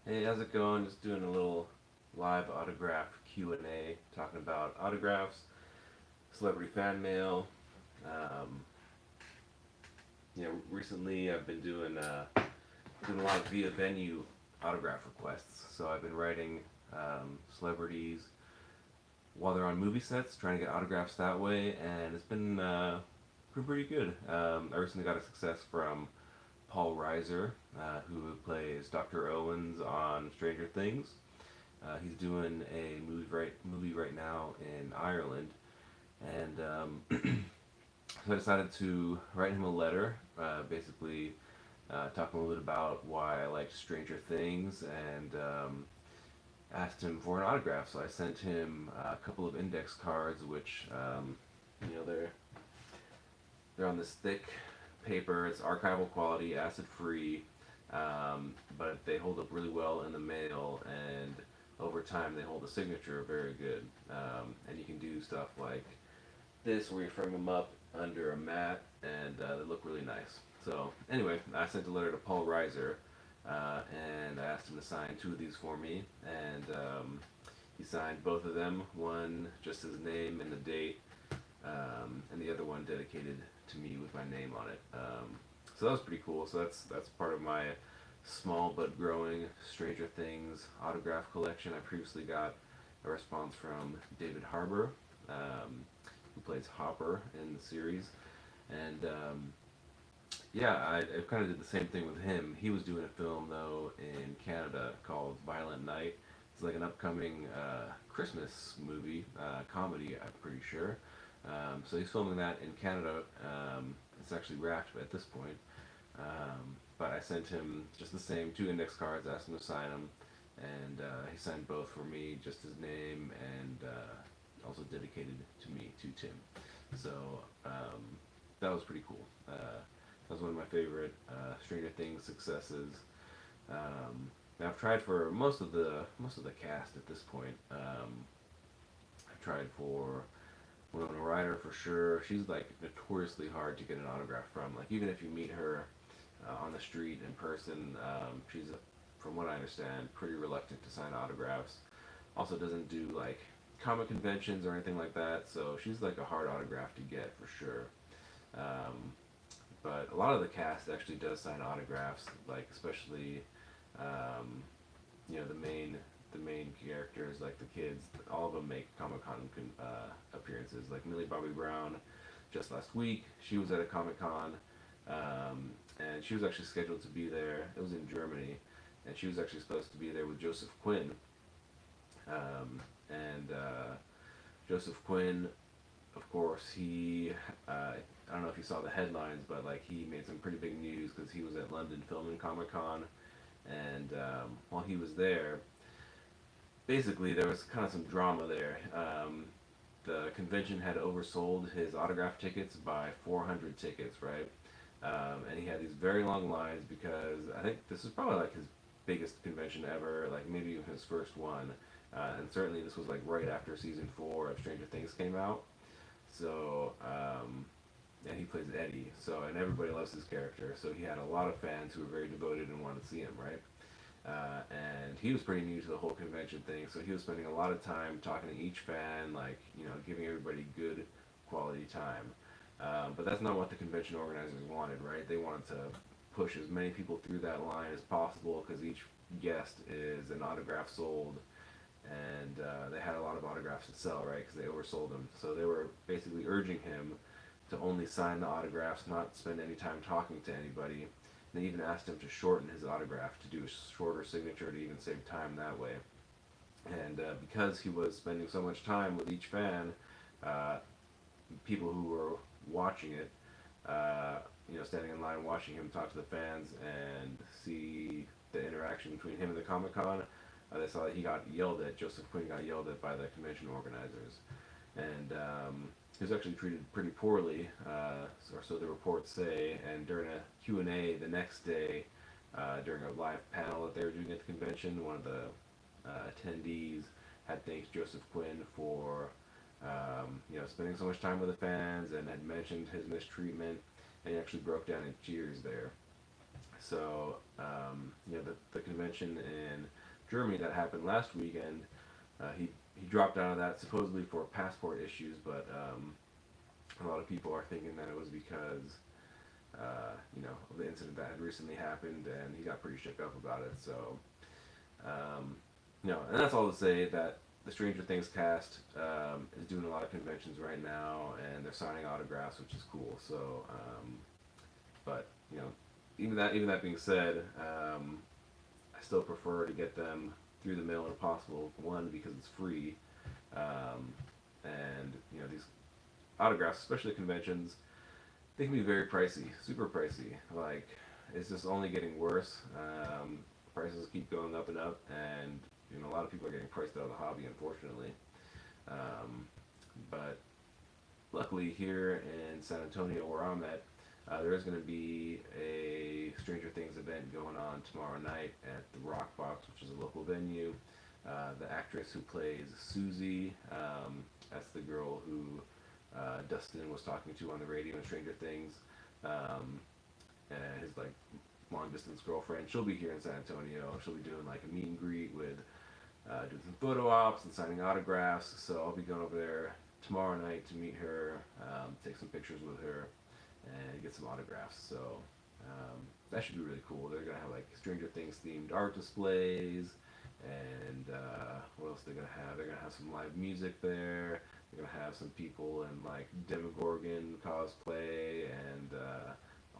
Hey, how's it going? Just doing a little live autograph Q&A, talking about autographs, celebrity fan mail. Um, recently I've been doing a lot of via venue autograph requests. So I've been writing celebrities while they're on movie sets, trying to get autographs that way, and it's been pretty good. I recently got a success from Paul Reiser, who plays Dr. Owens on Stranger Things. He's doing a movie right now in Ireland, and so I decided to write him a letter, basically talking a little bit about why I liked Stranger Things, and asked him for an autograph. So I sent him a couple of index cards, which you know they're on this thick paper. It's archival quality, acid free, but they hold up really well in the mail, and over time they hold a signature very good. And you can do stuff like this where you frame them up under a mat, and they look really nice. So anyway, I sent a letter to Paul Reiser, and I asked him to sign two of these for me, and he signed both of them. One just his name and the date, and the other one dedicated to me with my name on it. So that was pretty cool. So that's part of my small but growing Stranger Things autograph collection. I previously got a response from David Harbour, who plays Hopper in the series, and yeah, I kind of did the same thing with him. He was doing a film though in Canada called Violent Night. It's like an upcoming Christmas movie, comedy, I'm pretty sure. So he's filming that in Canada. It's actually wrapped at this point. But I sent him just the same two index cards, asked him to sign them, and he signed both for me, just his name, and also dedicated to me, to Tim. So that was pretty cool. That was one of my favorite Stranger Things successes. Now I've tried for most of the cast at this point. I've tried for Winona Ryder for sure. She's like notoriously hard to get an autograph from. Like even if you meet her on the street in person, she's, from what I understand, pretty reluctant to sign autographs. Also doesn't do like comic conventions or anything like that. So she's like a hard autograph to get for sure. Um, but a lot of the cast actually does sign autographs, like especially um, the main characters, like the kids. All of them make Comic Con appearances. Like Millie Bobby Brown, just last week, she was at a Comic Con, and she was actually scheduled to be there. It was in Germany, and she was actually supposed to be there with Joseph Quinn. And Joseph Quinn, of course, I don't know if you saw the headlines, but like he made some pretty big news because he was at London filming Comic Con, and while he was there, basically there was kind of some drama there. The convention had oversold his autograph tickets by 400 tickets, right? And he had these very long lines because I think this is probably like his biggest convention ever, like maybe even his first one. And certainly this was like right after season four of Stranger Things came out. So, and he plays Eddie. So, and everybody loves his character. So he had a lot of fans who were very devoted and wanted to see him, right? And he was pretty new to the whole convention thing, so he was spending a lot of time talking to each fan, like giving everybody good quality time. But that's not what the convention organizers wanted, right? They wanted to push as many people through that line as possible because each guest is an autograph sold, and they had a lot of autographs to sell, right? Because they oversold them. So they were basically urging him to only sign the autographs, not spend any time talking to anybody. They even asked him to shorten his autograph to do a shorter signature to even save time that way. And because he was spending so much time with each fan, uh, people who were watching it, uh, standing in line watching him talk to the fans and see the interaction between him and the Comic Con, they saw that he got yelled at. Joseph Quinn got yelled at by the convention organizers, and he was actually treated pretty poorly, or so the reports say. And during a Q&A the next day, during a live panel that they were doing at the convention, one of the attendees had thanked Joseph Quinn for spending so much time with the fans and had mentioned his mistreatment, and he actually broke down in tears there. So, the convention in Germany that happened last weekend, he dropped out of that supposedly for passport issues, but a lot of people are thinking that it was because of the incident that had recently happened, and he got pretty shook up about it. So, and that's all to say that the Stranger Things cast is doing a lot of conventions right now, and they're signing autographs, which is cool. So, but even that being said, I still prefer to get them through the mail if possible. One, because it's free, and these autographs, especially conventions, they can be very pricey, super pricey. Like, it's just only getting worse. Prices keep going up and up, and a lot of people are getting priced out of the hobby, unfortunately. Um, but luckily, here in San Antonio, where I'm at, there is going to be a Stranger Things event going on tomorrow night at the Rock Box, which is a local venue. The actress who plays Susie, that's the girl who Dustin was talking to on the radio in Stranger Things, and his like long distance girlfriend. She'll be here in San Antonio. She'll be doing like a meet and greet with doing some photo ops and signing autographs. So I'll be going over there tomorrow night to meet her, take some pictures with her, and get some autographs. So that should be really cool. They're gonna have like Stranger Things themed art displays, and what else they're gonna have? They're gonna have some live music there. They're gonna have some people in like Demogorgon cosplay, and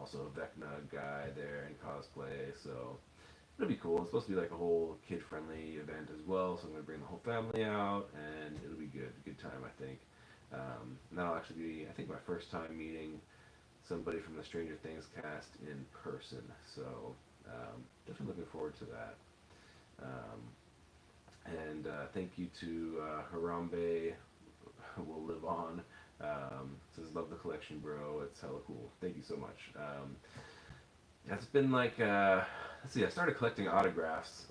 also a Vecna guy there in cosplay. So it'll be cool. It's supposed to be like a whole kid-friendly event as well. So I'm gonna bring the whole family out, and it'll be good. Good time, I think. And that'll actually be, I think, my first time meeting somebody from the Stranger Things cast in person. So definitely looking forward to that. Um, and thank you to Harambe will live on. Says love the collection, bro. It's hella cool. Thank you so much. It's been like let's see. I started collecting autographs.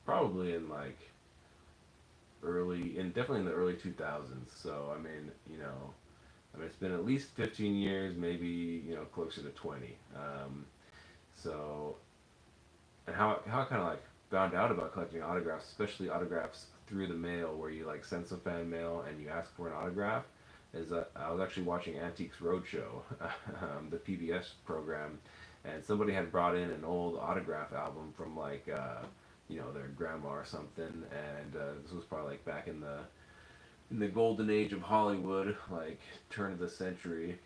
Probably in like definitely in the early 2000s. So it's been at least 15 years, maybe closer to 20. So and how I kind of like found out about collecting autographs, especially autographs through the mail, where you like send some fan mail and you ask for an autograph, is that I was actually watching Antiques Roadshow, the PBS program, and somebody had brought in an old autograph album from like their grandma or something, and this was probably like back in the golden age of Hollywood, like turn of the century.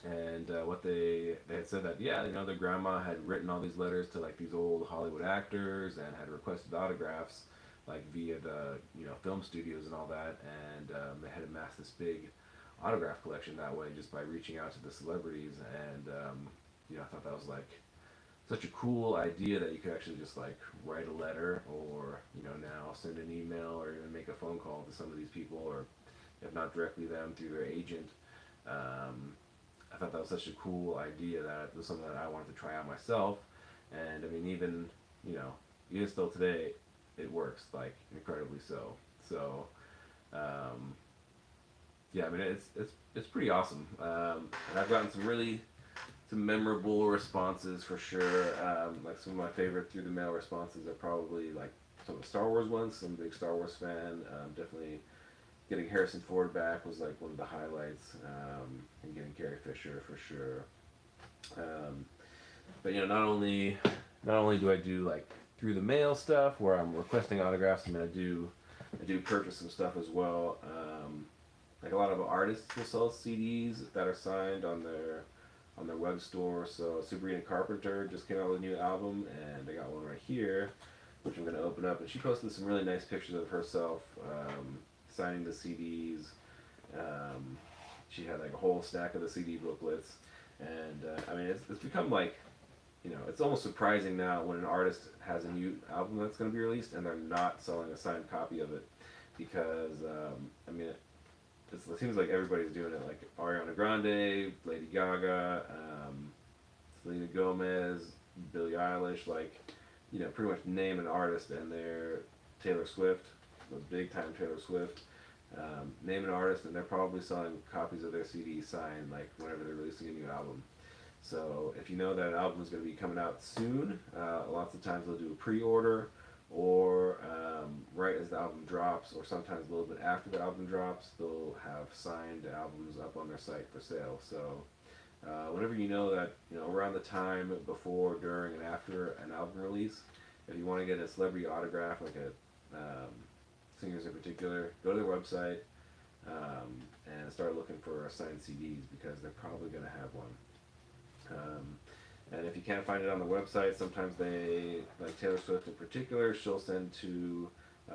And what they had said that their grandma had written all these letters to like these old Hollywood actors and had requested autographs like via the film studios and all that, and they had amassed this big autograph collection that way just by reaching out to the celebrities. And I thought that was like such a cool idea that you could actually just like write a letter, or now send an email, or even make a phone call to some of these people, or if not directly them, through their agent. I thought that was such a cool idea that it was something that I wanted to try out myself. And I mean, even still today, it works like incredibly so. So, yeah, I mean, it's pretty awesome. And I've gotten some memorable responses for sure. Like some of my favorite through the mail responses are probably like some of the Star Wars ones. I'm a big Star Wars fan. Definitely getting Harrison Ford back was like one of the highlights, and getting Carrie Fisher for sure. But not only do I do like through the mail stuff where I'm requesting autographs, I mean I do purchase some stuff as well. Like a lot of artists will sell CDs that are signed on their web store. So Sabrina Carpenter just came out with a new album, and I got one right here, which I'm going to open up. And she posted some really nice pictures of herself signing the CDs. She had like a whole stack of the CD booklets, and I mean it's become like, it's almost surprising now when an artist has a new album that's going to be released and they're not selling a signed copy of it, because I mean it seems like everybody's doing it. Like Ariana Grande, Lady Gaga, Selena Gomez, Billie Eilish, like pretty much name an artist and they're Taylor Swift, was big time Taylor Swift. Name an artist and they're probably selling copies of their CD signed like whenever they're releasing a new album. So if you know that an album is going to be coming out soon, lots of times they'll do a pre-order, or right as the album drops, or sometimes a little bit after the album drops, they'll have signed albums up on their site for sale. So whenever you know that, around the time before, during, and after an album release, if you want to get a celebrity autograph, like a singers in particular, go to their website and start looking for signed CDs, because they're probably going to have one. And if you can't find it on the website, sometimes they, like Taylor Swift in particular, she'll send to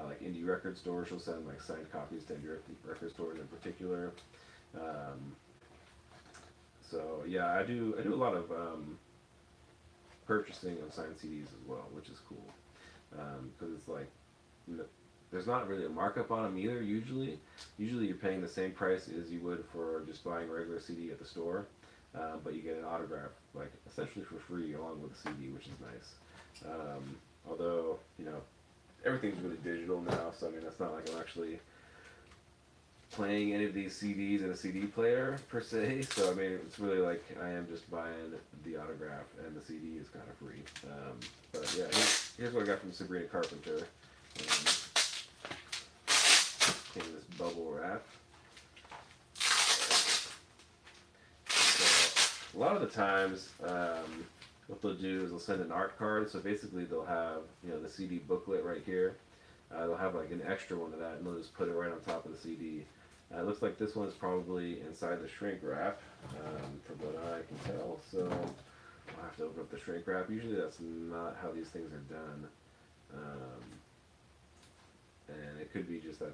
like indie record stores. She'll send like signed copies to indie record stores in particular. Um, so yeah, I do a lot of purchasing of signed CDs as well, which is cool, because it's like, there's not really a markup on them either. Usually you're paying the same price as you would for just buying a regular CD at the store. But you get an autograph, like, essentially for free along with the CD, which is nice. Although, everything's really digital now, so I mean, it's not like I'm actually playing any of these CDs in a CD player per se. So I mean, it's really like I am just buying the autograph, and the CD is kind of free. But yeah, here's what I got from Sabrina Carpenter. Came in this bubble wrap. A lot of the times, what they'll do is they'll send an art card. So basically, they'll have the CD booklet right here. They'll have like an extra one of that, and they'll just put it right on top of the CD. It looks like this one is probably inside the shrink wrap, from what I can tell. So I'll have to open up the shrink wrap. Usually, that's not how these things are done, and it could be just that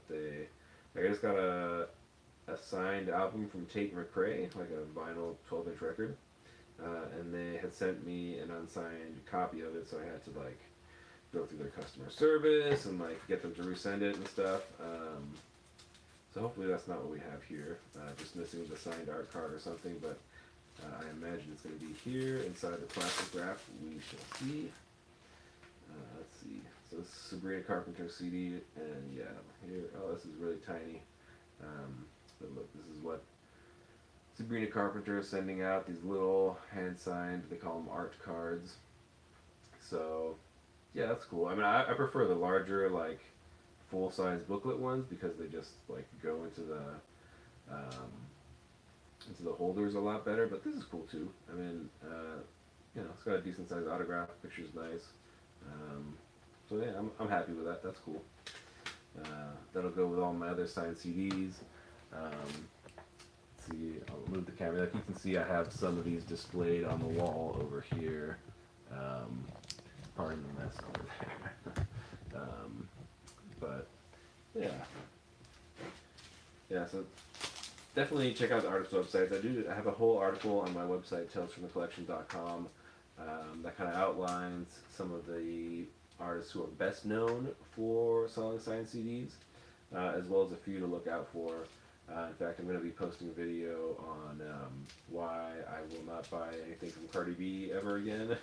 I just got a signed album from Tate McRae, like a vinyl 12-inch record, and they had sent me an unsigned copy of it, so I had to like go through their customer service and like get them to resend it and stuff. So hopefully that's not what we have here, just missing the signed art card or something, but I imagine it's going to be here inside the plastic wrap. We shall see. Let's see. So this is Sabrina Carpenter CD, and yeah, here, oh, this is really tiny. But look, this is what Sabrina Carpenter is sending out, these little hand-signed, they call them art cards. So, yeah, that's cool. I mean, I prefer the larger, like, full-size booklet ones, because they just, like, go into the holders a lot better, but this is cool, too. I mean, it's got a decent-sized autograph, picture's nice. So, yeah, I'm happy with that. That's cool. That'll go with all my other signed CDs. Let's see, I'll move the camera. Like you can see, I have some of these displayed on the wall over here. Pardon the mess over there. But yeah, So definitely check out the artist websites. I have a whole article on my website, talesfromthecollection.com, that kind of outlines some of the artists who are best known for selling signed CDs, as well as a few to look out for. In fact, I'm going to be posting a video on why I will not buy anything from Cardi B ever again.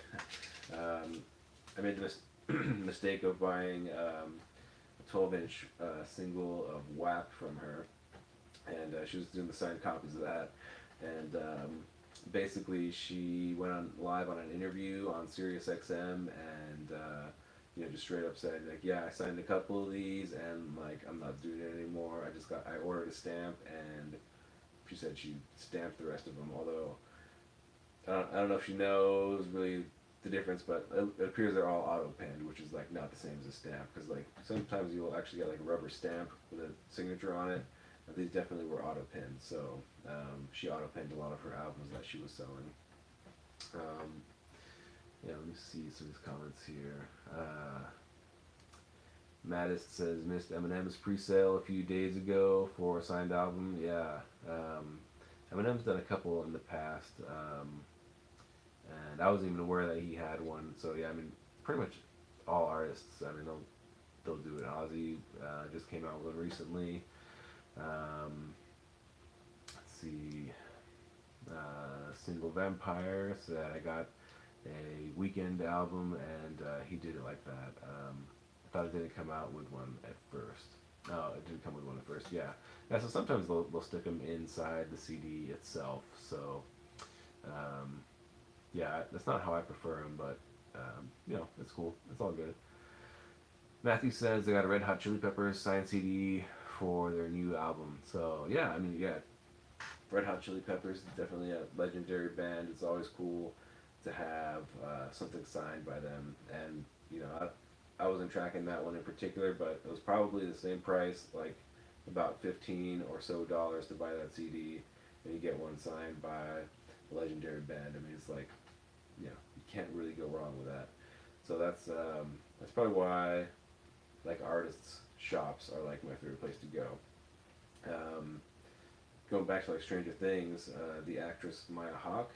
I made the mistake of buying a 12-inch single of WAP from her, and she was doing the signed copies of that. And basically, she went on live on an interview on SiriusXM, and just straight up said, like, yeah, I signed a couple of these, and like, I'm not doing it anymore. I ordered a stamp, and she said she stamped the rest of them. Although I don't know if she knows really the difference, but it appears they're all auto penned, which is like not the same as a stamp. Because like sometimes you'll actually get like a rubber stamp with a signature on it. But these definitely were auto penned. So she auto penned a lot of her albums that she was selling. Yeah, let me see some of these comments here. Mattis says, missed Eminem's pre-sale a few days ago for a signed album. Yeah, Eminem's done a couple in the past, and I wasn't even aware that he had one. So yeah, I mean, pretty much all artists, I mean, they'll do it. Ozzy just came out with one recently. Let's see, Single Vampire said, I got a Weekend album, and he did it like that. I thought it didn't come out with one at first. No, it didn't come with one at first. Yeah. So sometimes they'll stick them inside the CD itself. So Yeah, that's not how I prefer them, but it's cool. It's all good. Matthew says they got a Red Hot Chili Peppers signed CD for their new album. So yeah, I mean, yeah, Red Hot Chili Peppers is definitely a legendary band. It's always cool to have something signed by them. And I wasn't tracking that one in particular, but it was probably the same price, like about 15 or so dollars to buy that CD, and you get one signed by a legendary band. I mean, it's like you can't really go wrong with that. So that's probably why like artists' shops are like my favorite place to go. Um, Going back to like Stranger Things, the actress Maya Hawke,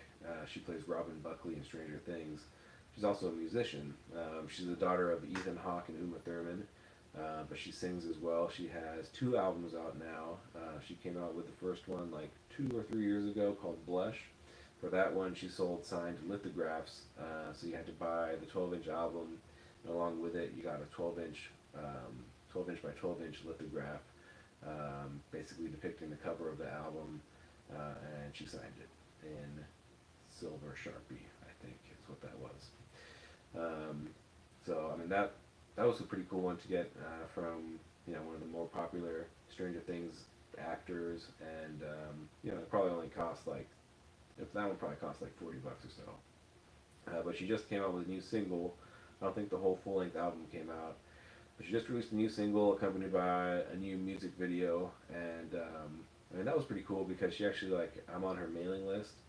she plays Robin Buckley in Stranger Things. She's also a musician. She's the daughter of Ethan Hawke and Uma Thurman, but she sings as well. She has two albums out now. She came out with the first one like 2 or 3 years ago called Blush. For that one, she sold signed lithographs, so you had to buy the 12-inch album, and along with it, you got a 12-inch by 12-inch lithograph, basically depicting the cover of the album, and she signed it in silver Sharpie, I think is what that was. So I mean that was a pretty cool one to get from one of the more popular Stranger Things actors, and it probably only cost like if that one probably cost like $40 or so. But she just came out with a new single. I don't think the whole full length album came out, but she just released a new single accompanied by a new music video, and I mean that was pretty cool because she actually I'm on her mailing list,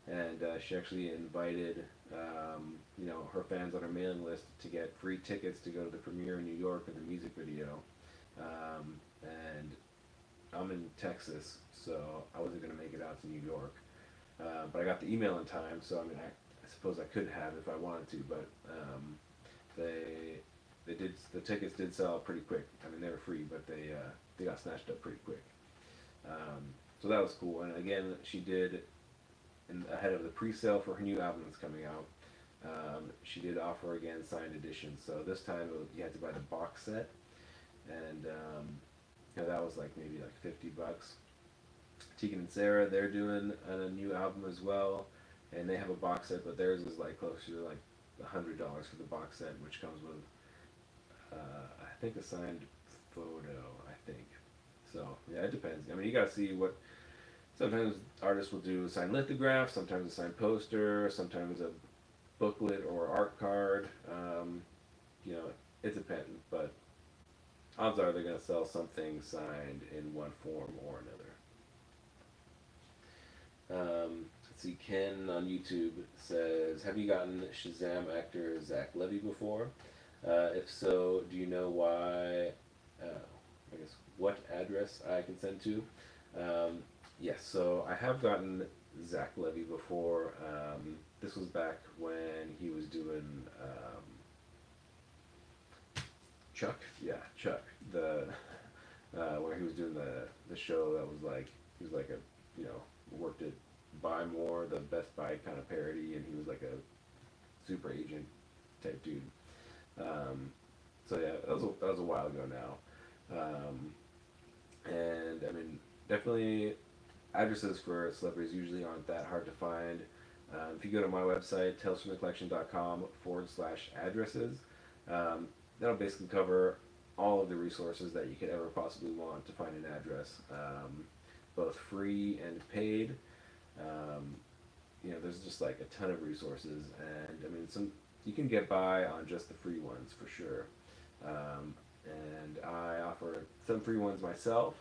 and she actually invited her fans on her mailing list to get free tickets to go to the premiere in New York of the music video, and I'm in Texas, so I wasn't gonna make it out to New York, but I got the email in time, so I mean I suppose I could have if I wanted to, but they the tickets did sell out pretty quick. I mean they were free, but they got snatched up pretty quick. Um, so that was cool, and again she did ahead of the pre-sale for her new album that's coming out. She did offer again signed editions. So this time you had to buy the box set, and that was like maybe like $50. Tegan and Sarah, they're doing a new album as well, and they have a box set, but theirs is like closer to like $100 for the box set, which comes with I think a signed photo. I think so. Yeah, it depends. I mean, you gotta see what. Sometimes artists will do a signed lithograph, sometimes a signed poster, sometimes a booklet or art card. You know, it depends, but odds are they're going to sell something signed in one form or another. Let's see, Ken on YouTube says, have you gotten Shazam actor Zach Levy before? If so, do you know why, I guess, what address I can send to? Yes, so I have gotten Zach Levy before. This was back when he was doing Chuck. Yeah, Chuck. The where he was doing the show that was like he was like a worked at Buy More, the Best Buy kind of parody, and he was like a super agent type dude. So yeah, that was a while ago now, and I mean definitely addresses for celebrities usually aren't that hard to find. If you go to my website, talesfromthecollection.com/addresses, that'll basically cover all of the resources that you could ever possibly want to find an address, both free and paid. Um, there's just like a ton of resources, and I mean, you can get by on just the free ones for sure. And I offer some free ones myself.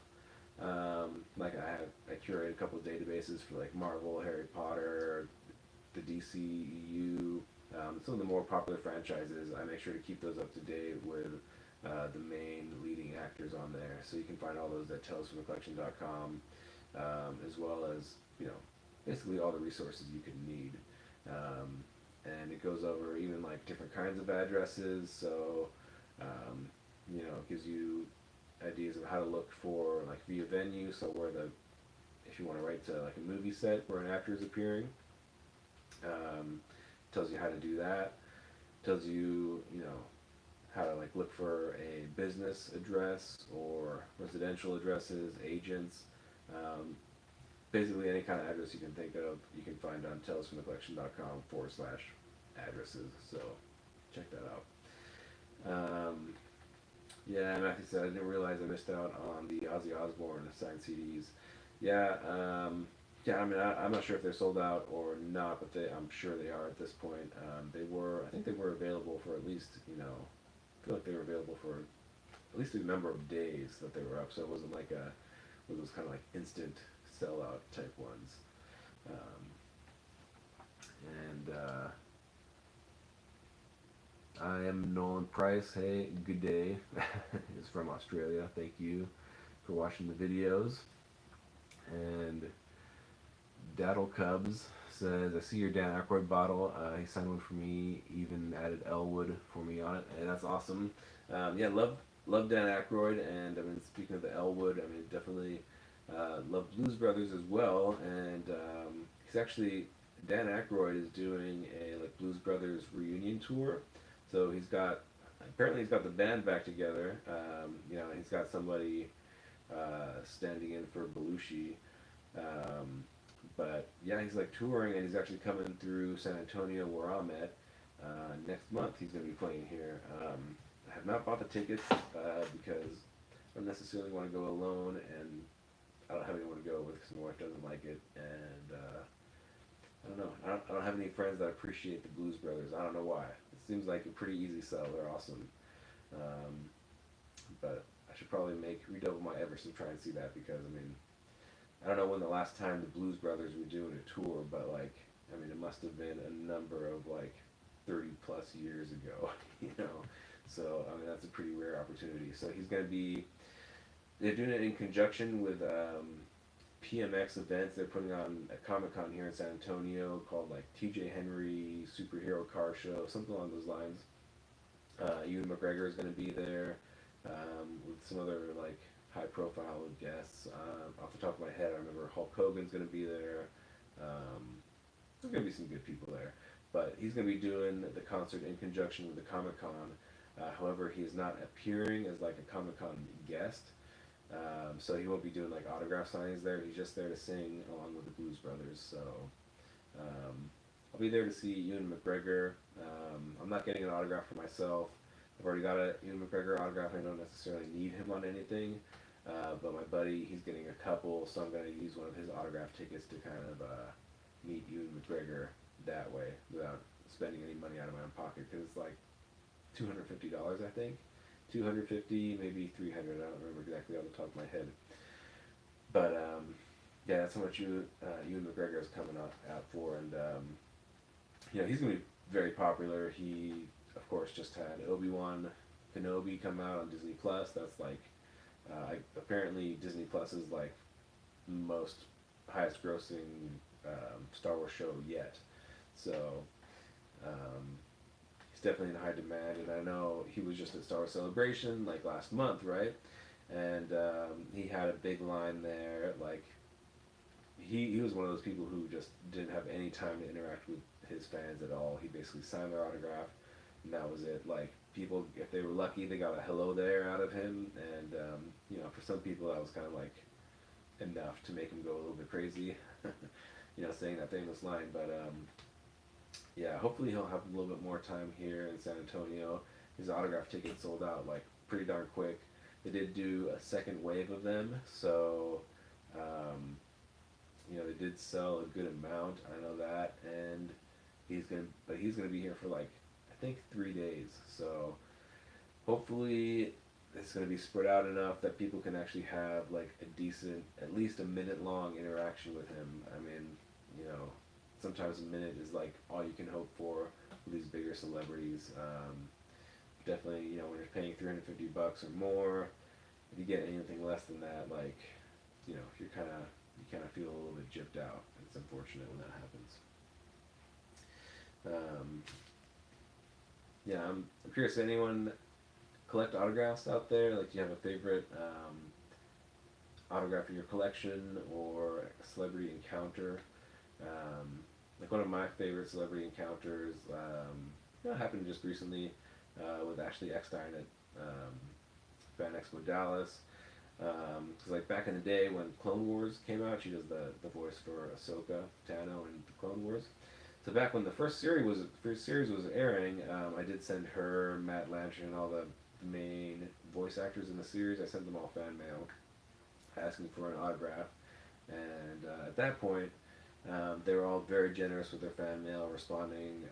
Like I curate a couple of databases for like Marvel, Harry Potter, the DCEU, some of the more popular franchises. I make sure to keep those up to date with the main leading actors on there. So you can find all those at talesfromthecollection.com, as well as basically all the resources you could need. And it goes over even like different kinds of addresses. So it gives you ideas of how to look for like via venue. So if you want to write to like a movie set where an actor is appearing, tells you how to do that. Tells you how to like look for a business address or residential addresses, agents. basically any kind of address you can think of, you can find on tellsfromthecollection.com/addresses. So check that out. Um, yeah, Matthew said I didn't realize I missed out on the Ozzy Osbourne signed CDs. Yeah, yeah. I mean, I'm not sure if they're sold out or not, but I'm sure they are at this point. They were, I think they were available for at least, I feel like they were available for at least a number of days that they were up. So it wasn't like it was kind of like instant sellout type ones. Um, and I am Nolan Price. Hey, good day. It's from Australia. Thank you for watching the videos. And Daddle Cubs says, I see your Dan Aykroyd bottle. He signed one for me, even added Elwood for me on it, and that's awesome. Yeah, love Dan Aykroyd, and I mean, speaking of the Elwood, I mean, definitely love Blues Brothers as well, and he's actually, Dan Aykroyd is doing a like Blues Brothers reunion tour, so apparently he's got the band back together. He's got somebody standing in for Belushi. Um, but yeah, he's like touring, and he's actually coming through San Antonio where I'm at next month. He's going to be playing here. I have not bought the tickets because I don't necessarily want to go alone, and I don't have anyone to go with because my wife doesn't like it, and I don't know. I don't have any friends that appreciate the Blues Brothers. I don't know why. It seems like a pretty easy sell. They're awesome, um, but I should probably redouble my efforts to try and see that because I mean I don't know when the last time the Blues Brothers were doing a tour, but like, I mean, it must have been a number of like 30 plus years ago, you know. So, I mean, that's a pretty rare opportunity. So he's going to be, they're doing it in conjunction with PMX events. They're putting on a Comic Con here in San Antonio called like TJ Henry Superhero Car Show, something along those lines. Ewan McGregor is going to be there with some other like high profile guests. Off the top of my head, I remember Hulk Hogan's going to be there. There's going to be some good people there. But he's going to be doing the concert in conjunction with the Comic Con. However, he is not appearing as like a Comic Con guest. So he won't be doing like autograph signings there. He's just there to sing along with the Blues Brothers. So I'll be there to see Ewan McGregor. I'm not getting an autograph for myself. I've already got a Ewan McGregor autograph. I don't necessarily need him on anything. But my buddy, he's getting a couple, so I'm going to use one of his autograph tickets to kind of meet Ewan McGregor that way without spending any money out of my own pocket because it's like $250, I think. 250, maybe 300. I don't remember exactly off the top of my head. But yeah, that's how much Ewan McGregor is coming out for, and he's going to be very popular. He, of course, just had Obi-Wan Kenobi come out on Disney Plus. That's like apparently Disney Plus is like most highest grossing Star Wars show yet. So he's definitely in high demand, and I know he was just at Star Wars Celebration like last month, right? And he had a big line there. Like he was one of those people who just didn't have any time to interact with his fans at all. He basically signed their autograph, and that was it. Like people, if they were lucky, they got a hello there out of him, and for some people that was kind of like enough to make him go a little bit crazy, saying that famous line. But yeah, hopefully he'll have a little bit more time here in San Antonio. His autograph tickets sold out like pretty darn quick. They did do a second wave of them, so they did sell a good amount. I know that, and he's gonna be here for like I think 3 days. So hopefully it's going to be spread out enough that people can actually have like a decent, at least a minute long interaction with him. I mean, sometimes a minute is like all you can hope for with these bigger celebrities. Definitely, when you're paying $350 or more, if you get anything less than that, like, you kind of feel a little bit gypped out. It's unfortunate when that happens. Yeah, I'm curious. Anyone collect autographs out there? Like, do you have a favorite autograph in your collection or a celebrity encounter? Like one of my favorite celebrity encounters happened just recently with Ashley Eckstein at Fan Expo Dallas. Because like back in the day when Clone Wars came out, she does the voice for Ahsoka Tano in the Clone Wars. So back when the first series was airing, I did send her, Matt Lancher, and all the main voice actors in the series. I sent them all fan mail asking for an autograph, and at that point, they were all very generous with their fan mail, responding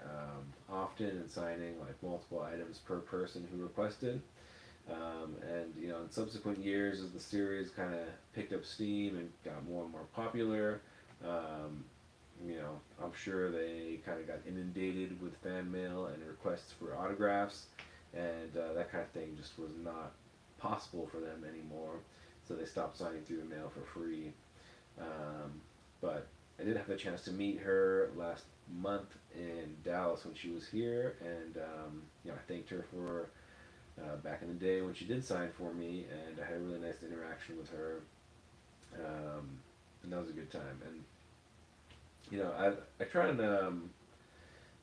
often and signing like multiple items per person who requested. And you know, in subsequent years, as the series kind of picked up steam and got more and more popular, um, you know, I'm sure they kind of got inundated with fan mail and requests for autographs, and that kind of thing just was not possible for them anymore. So they stopped signing through the mail for free. Um, but I did have the chance to meet her last month in Dallas when she was here, and you know, I thanked her for back in the day when she did sign for me, and I had a really nice interaction with her, and that was a good time. And you know, I try and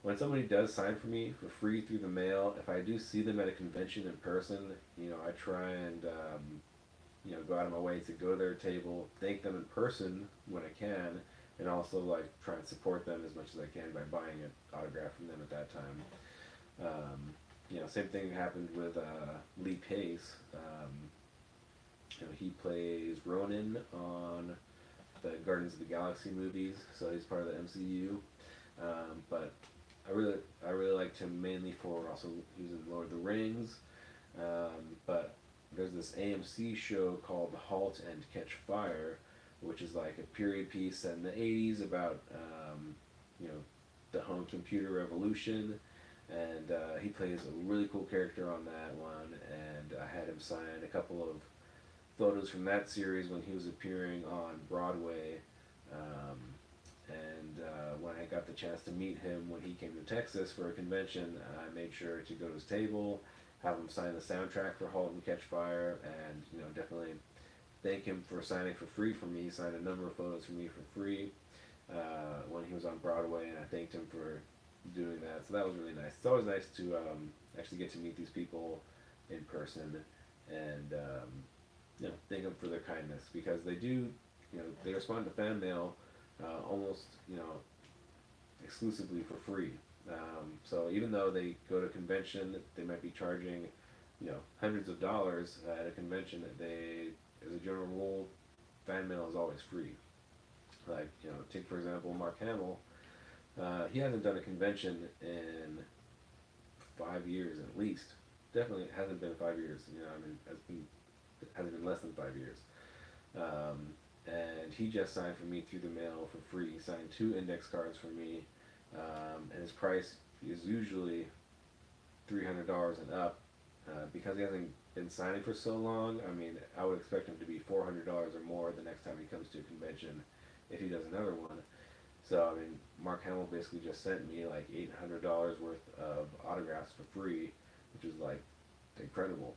when somebody does sign for me for free through the mail, if I do see them at a convention in person, you know, I try and you know, go out of my way to go to their table, thank them in person when I can, and also like try and support them as much as I can by buying an autograph from them at that time. You know, same thing happened with Lee Pace. You know, he plays Ronan on the Guardians of the Galaxy movies, so he's part of the MCU. But I really liked him mainly for also he was in Lord of the Rings. But there's this AMC show called Halt and Catch Fire, which is like a period piece set in the 80s about you know, the home computer revolution, and he plays a really cool character on that one. And I had him sign a couple of photos from that series when he was appearing on Broadway. Um, and when I got the chance to meet him when he came to Texas for a convention, I made sure to go to his table, have him sign the soundtrack for *Halt and Catch Fire*, and you know, definitely thank him for signing for free for me. He signed a number of photos for me for free when he was on Broadway, and I thanked him for doing that. So that was really nice. It's always nice to actually get to meet these people in person, and you know, thank them for their kindness, because they do, you know, they respond to fan mail almost, you know, exclusively for free. So even though they go to a convention, they might be charging, you know, hundreds of dollars at a convention. They, as a general rule, fan mail is always free. Like, you know, take for example Mark Hamill. He hasn't done a convention in 5 years at least. Definitely hasn't been 5 years. You know, I mean, it hasn't been less than 5 years. And he just signed for me through the mail for free. He signed 2 index cards for me, and his price is usually $300 and up. Because he hasn't been signing for so long, I mean, I would expect him to be $400 or more the next time he comes to a convention, if he does another one. So I mean, Mark Hamill basically just sent me like $800 worth of autographs for free, which is like incredible.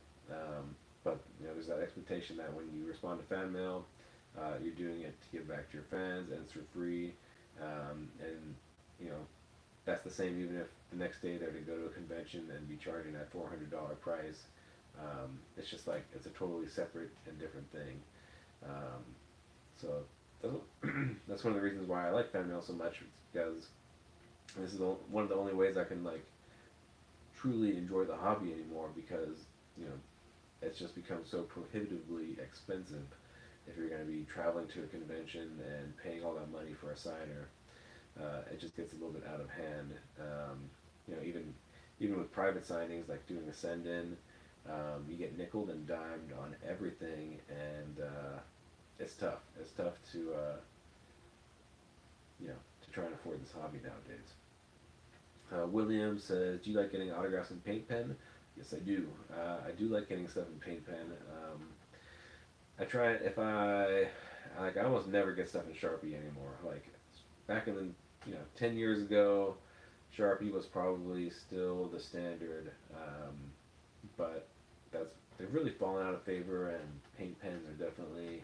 But you know, there's that expectation that when you respond to fan mail, you're doing it to give back to your fans, and it's for free. And you know, that's the same even if the next day they're to go to a convention and be charging that $400 price. It's just like it's a totally separate and different thing. So that's one of the reasons why I like fan mail so much, because this is one of the only ways I can like truly enjoy the hobby anymore, because you know, it's just become so prohibitively expensive if you're going to be traveling to a convention and paying all that money for a signer. It just gets a little bit out of hand. You know, even with private signings, like doing a send-in, you get nickeled and dimed on everything, and it's tough. It's tough to you know, to try and afford this hobby nowadays. William says, "Do you like getting autographs in paint pen?" Yes, I do. I do like getting stuff in paint pen. I try it if I like. I almost never get stuff in Sharpie anymore. Like back in the, you know, 10 years ago, Sharpie was probably still the standard, but they've really fallen out of favor, and paint pens are definitely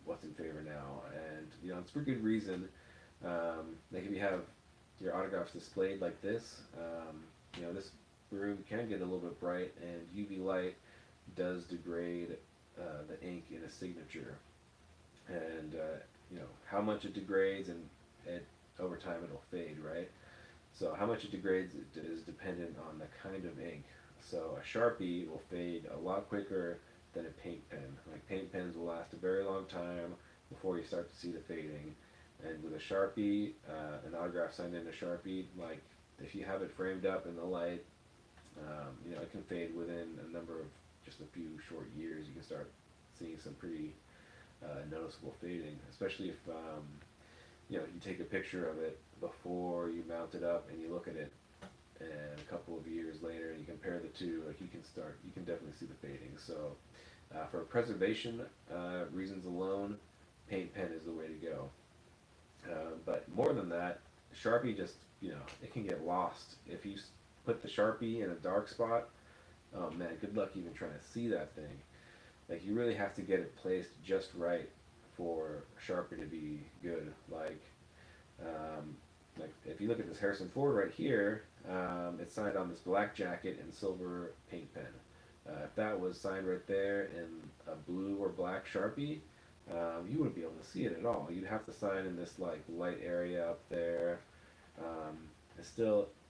what's in favor now, and you know, it's for good reason. Like if you have your autographs displayed like this, you know, this room can get a little bit bright, and UV light does degrade the ink in a signature, and how much it degrades, and over time it'll fade, right? So how much it degrades is dependent on the kind of ink. So a Sharpie will fade a lot quicker than a paint pen. Like paint pens will last a very long time before you start to see the fading. And with a Sharpie, an autograph signed in a Sharpie, like if you have it framed up in the light, it can fade within a number of just a few short years. You can start seeing some pretty noticeable fading, especially if you take a picture of it before you mount it up and you look at it, and a couple of years later and you compare the two, like you can definitely see the fading. So for preservation reasons alone, paint pen is the way to go. But more than that, Sharpie just it can get lost if you put the Sharpie in a dark spot. Oh man, good luck even trying to see that thing. Like you really have to get it placed just right for Sharpie to be good. Like if you look at this Harrison Ford right here, it's signed on this black jacket and silver paint pen. If that was signed right there in a blue or black Sharpie, you wouldn't be able to see it at all. You'd have to sign in this like light area up there.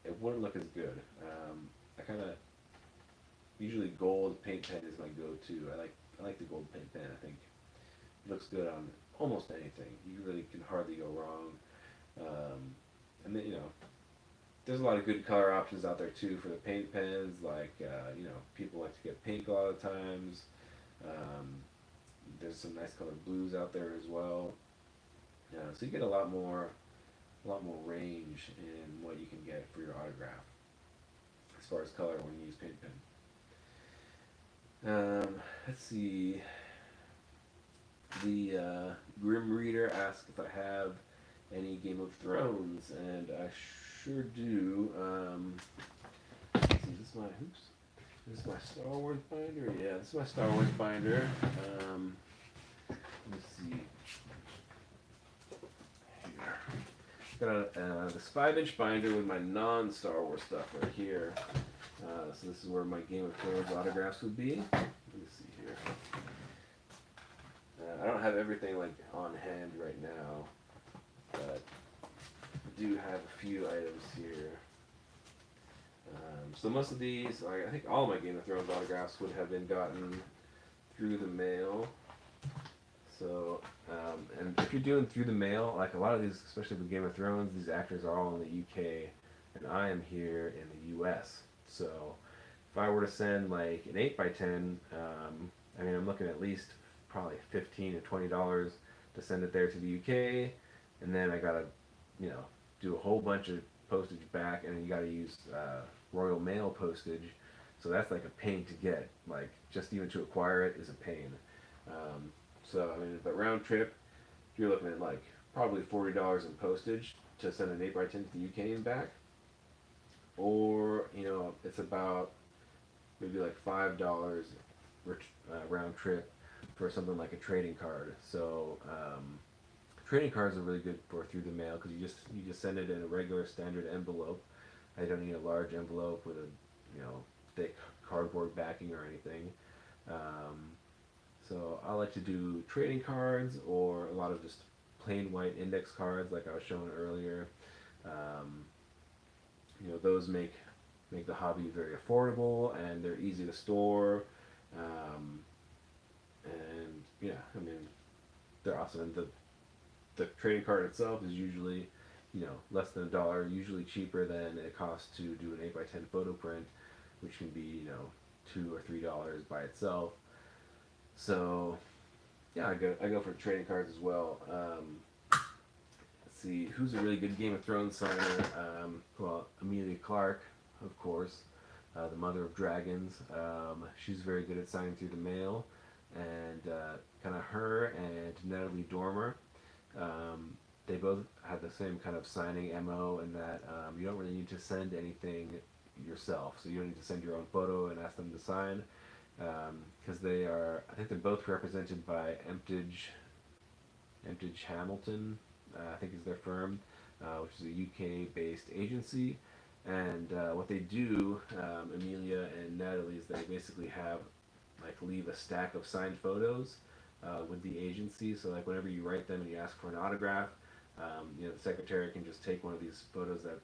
It wouldn't look as good. I kind of usually gold paint pen is my go-to. I like the gold paint pen. I think it looks good on almost anything. You really can hardly go wrong. And then there's a lot of good color options out there too for the paint pens. Like people like to get pink a lot of times. There's some nice colored blues out there as well. So you get a lot more range in what you can get for your autograph as far as color when you use paint pen. Let's see. The Grim Reader asks if I have any Game of Thrones, and I sure do. Let's see, This is my Star Wars binder. Yeah, this is my Star Wars binder. Let me see. Here. Got this 5-inch binder with my non-Star Wars stuff right here. So this is where my Game of Thrones autographs would be. Let me see here. I don't have everything like on hand right now, but I do have a few items here. So most of these, I think all my Game of Thrones autographs would have been gotten through the mail. So, and if you're doing through the mail, like a lot of these, especially with Game of Thrones, these actors are all in the UK, and I am here in the US. So, if I were to send like an 8x10, I'm looking at least probably $15 to $20 to send it there to the UK, and then I gotta, do a whole bunch of postage back, and then you gotta use Royal Mail postage. So that's like a pain to get. Like just even to acquire it is a pain. But round trip, you're looking at like probably $40 in postage to send an 8x10 to the UK and back. Or, it's about maybe like $5 round trip for something like a trading card. So, trading cards are really good for through the mail because you just send it in a regular standard envelope. I don't need a large envelope with a thick cardboard backing or anything. So I like to do trading cards or a lot of just plain white index cards like I was showing earlier. Those make the hobby very affordable and they're easy to store. And yeah, they're awesome. And the trading card itself is usually less than $1, usually cheaper than it costs to do an 8x10 photo print, which can be $2 or $3 by itself. So yeah, I go for trading cards as well. Let's see, who's a really good Game of Thrones signer? Well, Emilia Clarke, of course, the mother of dragons. She's very good at signing through the mail, and kind of her and Natalie Dormer. They both have the same kind of signing MO in that you don't really need to send anything yourself. So you don't need to send your own photo and ask them to sign, because I think they're both represented by Emptage Hamilton, I think is their firm, which is a UK-based agency. And what they do, Emilia and Natalie, is they basically have like leave a stack of signed photos with the agency. So like whenever you write them and you ask for an autograph, the secretary can just take one of these photos that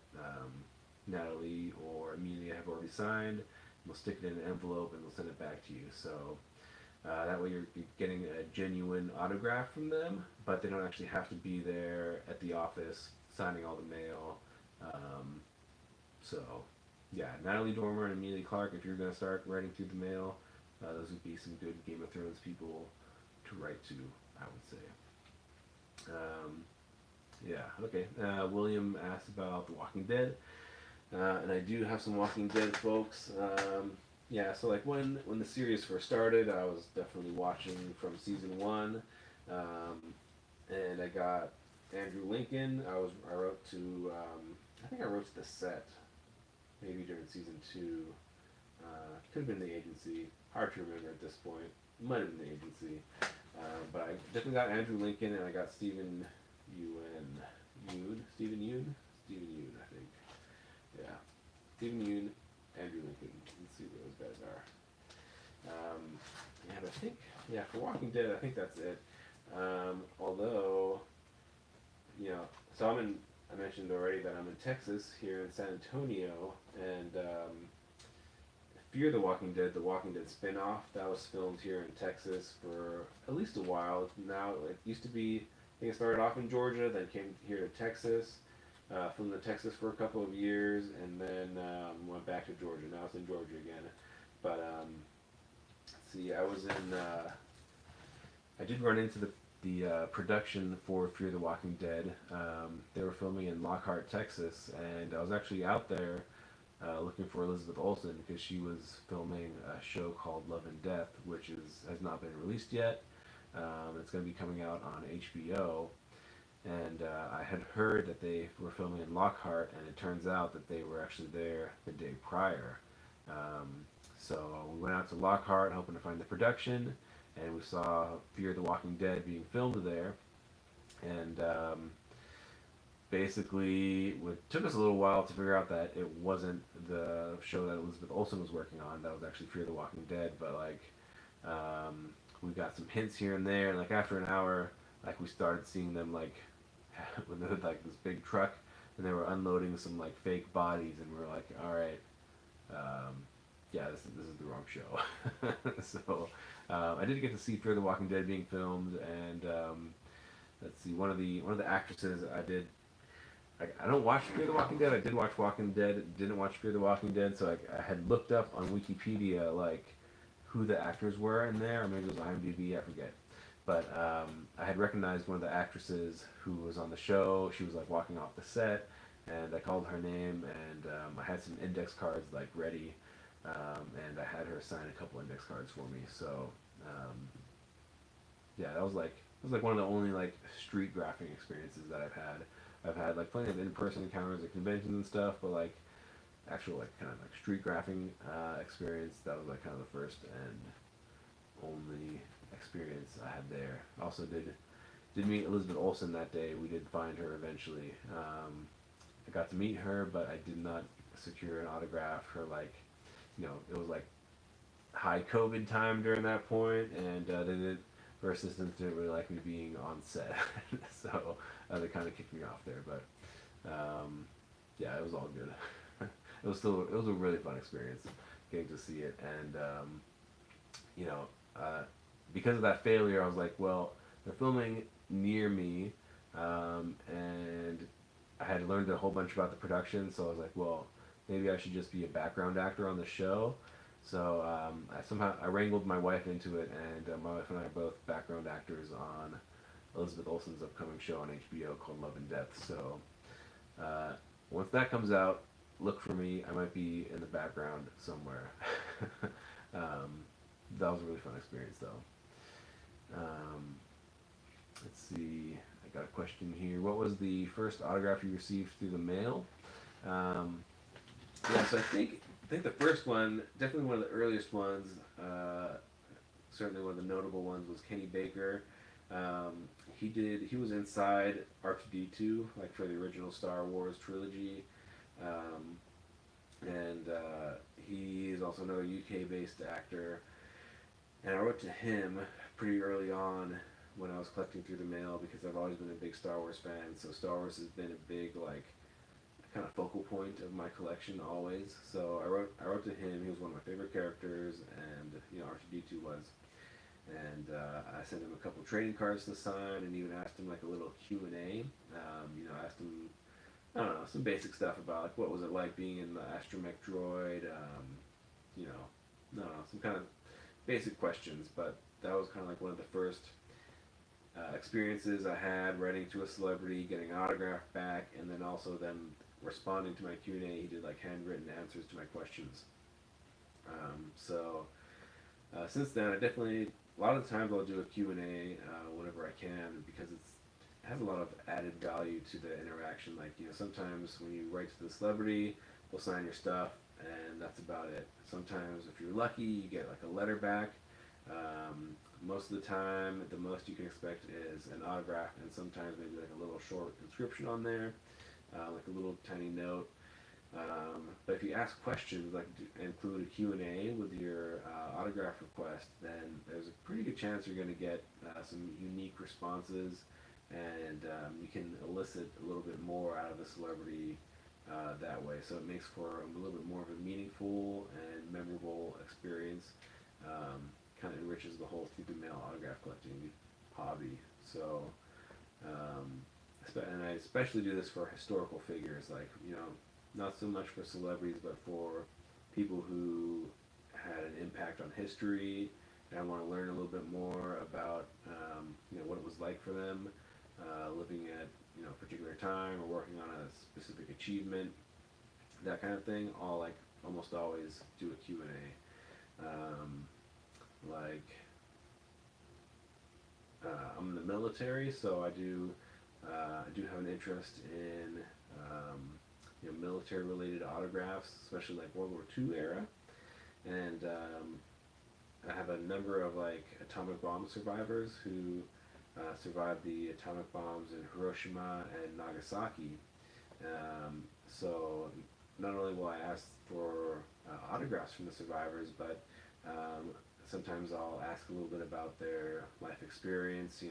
Natalie or Amelia have already signed. We'll stick it in an envelope and we'll send it back to you. So that way you're getting a genuine autograph from them, but they don't actually have to be there at the office signing all the mail. Um, so, yeah, Natalie Dormer and Amelia Clark, if you're going to start writing through the mail, those would be some good Game of Thrones people to write to, I would say. Yeah, okay. William asked about The Walking Dead. And I do have some Walking Dead folks. Yeah, so like when the series first started, I was definitely watching from season one, and I got Andrew Lincoln. I wrote to I think I wrote to the set, maybe during season two. Could have been the agency. Hard to remember at this point. Might have been the agency, but I definitely got Andrew Lincoln, and I got Stephen Yoon, I think. Yeah. Stephen Yoon, Andrew Lincoln. Let's see where those guys are. And I think, yeah, for Walking Dead, I think that's it. Although, so I mentioned already that I'm in Texas, here in San Antonio, and Fear the Walking Dead spin-off, that was filmed here in Texas for at least a while. Now, it used to be, I think it started off in Georgia, then came here to Texas. Filmed in Texas for a couple of years, and then went back to Georgia. Now it's in Georgia again. But let's see, I did run into the production for Fear the Walking Dead. They were filming in Lockhart, Texas, and I was actually out there looking for Elizabeth Olsen because she was filming a show called Love and Death, which has not been released yet. It's going to be coming out on HBO. And I had heard that they were filming in Lockhart, and it turns out that they were actually there the day prior. So we went out to Lockhart hoping to find the production, and we saw Fear the Walking Dead being filmed there. And basically, it took us a little while to figure out that it wasn't the show that Elizabeth Olsen was working on. That was actually Fear the Walking Dead. But like, we got some hints here and there, and like after an hour, like we started seeing them like when they had like this big truck and they were unloading some like fake bodies, and we were like, all right, yeah, this is the wrong show. So I did get to see Fear the Walking Dead being filmed, and let's see, one of the actresses I don't watch Fear the Walking Dead. I did watch Walking Dead, didn't watch Fear the Walking Dead, so I had looked up on Wikipedia like who the actors were in there, or maybe it was IMDb, I forget. But I had recognized one of the actresses who was on the show. She was like walking off the set, and I called her name, and I had some index cards like ready, and I had her sign a couple index cards for me. So yeah, that was like one of the only like street graphing experiences that I've had. I've had like plenty of in-person encounters at conventions and stuff, but like actual like kind of like street graphing experience, that was like kind of the first and only experience I had there. Also did meet Elizabeth Olsen that day. We did find her eventually. I got to meet her, but I did not secure an autograph. Her like, it was like high COVID time during that point, and her assistants didn't really like me being on set, so they kind of kicked me off there. But yeah, it was all good. It was a really fun experience getting to see it, and because of that failure, I was like, well, they're filming near me, and I had learned a whole bunch about the production, so I was like, well, maybe I should just be a background actor on the show. So I wrangled my wife into it, and my wife and I are both background actors on Elizabeth Olsen's upcoming show on HBO called Love and Death. So once that comes out, look for me. I might be in the background somewhere. That was a really fun experience, though. Let's see. I got a question here. What was the first autograph you received through the mail? Yeah, so I think the first one, definitely one of the earliest ones, certainly one of the notable ones, was Kenny Baker. He was inside R2-D2, like for the original Star Wars trilogy, and he is also another UK-based actor. And I wrote to him pretty early on when I was collecting through the mail because I've always been a big Star Wars fan. So Star Wars has been a big like kind of focal point of my collection always. So I wrote to him. He was one of my favorite characters, and R2D2 was. And I sent him a couple trading cards to sign, and even asked him like a little Q&A. Asked him, I don't know, some basic stuff about like what was it like being in the astromech droid. You know, I don't know, some kind of basic questions. But that was kind of like one of the first experiences I had writing to a celebrity, getting an autograph back, and then also them responding to my Q&A. He did like handwritten answers to my questions. Since then, I definitely a lot of the times I'll do a Q&A whenever I can because it has a lot of added value to the interaction. Like sometimes when you write to the celebrity, they'll sign your stuff, and that's about it. Sometimes if you're lucky, you get like a letter back. Most of the time, the most you can expect is an autograph, and sometimes maybe like a little short inscription on there, like a little tiny note. But if you ask questions, like include a Q&A with your autograph request, then there's a pretty good chance you're going to get some unique responses, and you can elicit a little bit more out of the celebrity that way. So it makes for a little bit more of a meaningful and memorable experience. Kind of enriches the whole through the mail autograph collecting hobby. So, and I especially do this for historical figures, like not so much for celebrities, but for people who had an impact on history, and I want to learn a little bit more about what it was like for them living at a particular time or working on a specific achievement, that kind of thing. I'll like almost always do a Q&A. Like I'm in the military, so I do have an interest in military related autographs, especially like World War II era, and I have a number of like atomic bomb survivors who survived the atomic bombs in Hiroshima and Nagasaki. So not only will I ask for autographs from the survivors, but sometimes I'll ask a little bit about their life experience,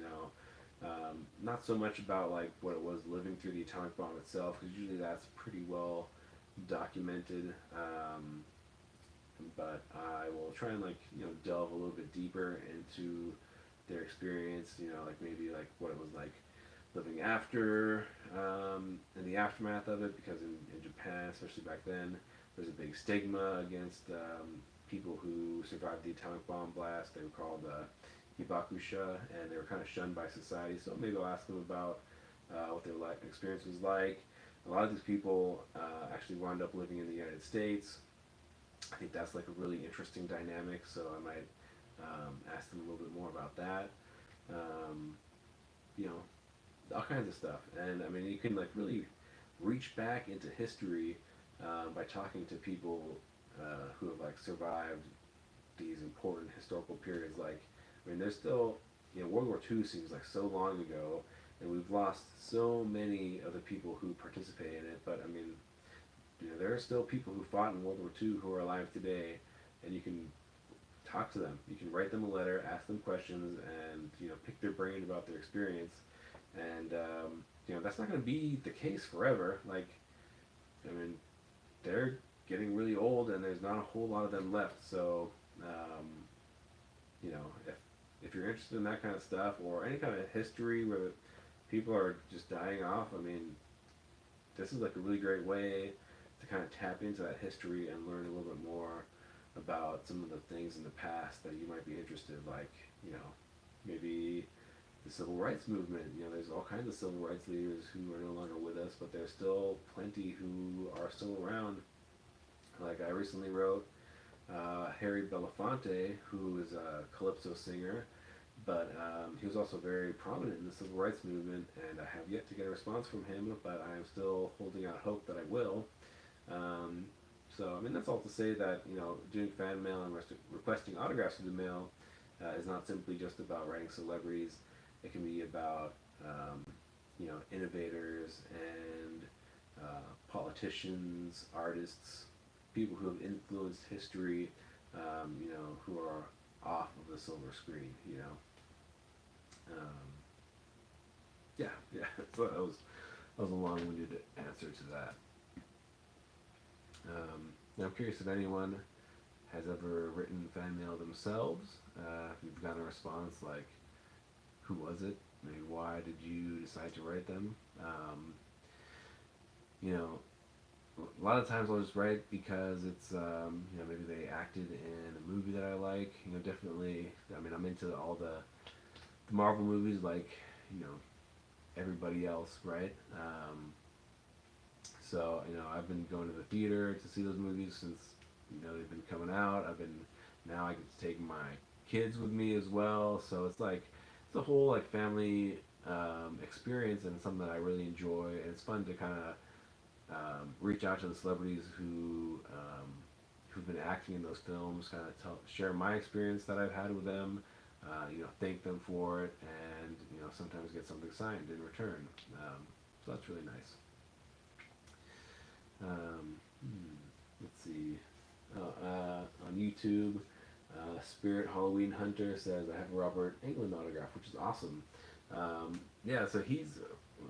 not so much about like what it was living through the atomic bomb itself, because usually that's pretty well documented. But I will try and like delve a little bit deeper into their experience, like maybe like what it was like living after in the aftermath of it, because in Japan, especially back then, there's a big stigma against people who survived the atomic bomb blast. They were called hibakusha, and they were kind of shunned by society. So maybe I'll ask them about what their life experience was like. A lot of these people actually wound up living in the United States. I think that's like a really interesting dynamic, so I might ask them a little bit more about that. You know, all kinds of stuff. And I mean, you can like really reach back into history by talking to people who have like survived these important historical periods. Like, I mean, there's still, World War II seems like so long ago, and we've lost so many of the people who participated in it. But I mean, there are still people who fought in World War II who are alive today, and you can talk to them. You can write them a letter, ask them questions, and pick their brain about their experience. And that's not going to be the case forever. Like, I mean, they're getting really old, and there's not a whole lot of them left. So, if you're interested in that kind of stuff, or any kind of history where people are just dying off, I mean, this is like a really great way to kind of tap into that history and learn a little bit more about some of the things in the past that you might be interested, like, maybe the civil rights movement. There's all kinds of civil rights leaders who are no longer with us, but there's still plenty who are still around. Like, I recently wrote Harry Belafonte, who is a calypso singer, but he was also very prominent in the civil rights movement, and I have yet to get a response from him, but I am still holding out hope that I will. So, I mean, that's all to say that, doing fan mail and requesting autographs through the mail is not simply just about writing celebrities. It can be about, innovators and politicians, artists, people who have influenced history, who are off of the silver screen, you know. Yeah, yeah. So that was a long-winded answer to that. Now I'm curious if anyone has ever written fan mail themselves. If you've gotten a response like, who was it? Maybe why did you decide to write them? You know, a lot of times I'll just write because it's, you know, maybe they acted in a movie that I like. You know, definitely. I mean, I'm into all the Marvel movies, like, you know, everybody else, right? So, you know, I've been going to the theater to see those movies since, you know, they've been coming out. Now I get to take my kids with me as well. So it's like, it's a whole like family experience and something that I really enjoy. And it's fun to kind of reach out to the celebrities who've been acting in those films, kind of share my experience that I've had with them. You know, thank them for it, and you know, sometimes get something signed in return. So that's really nice. Um, let's see. On YouTube, Spirit Halloween Hunter says I have a Robert Englund autograph, which is awesome. Yeah, so you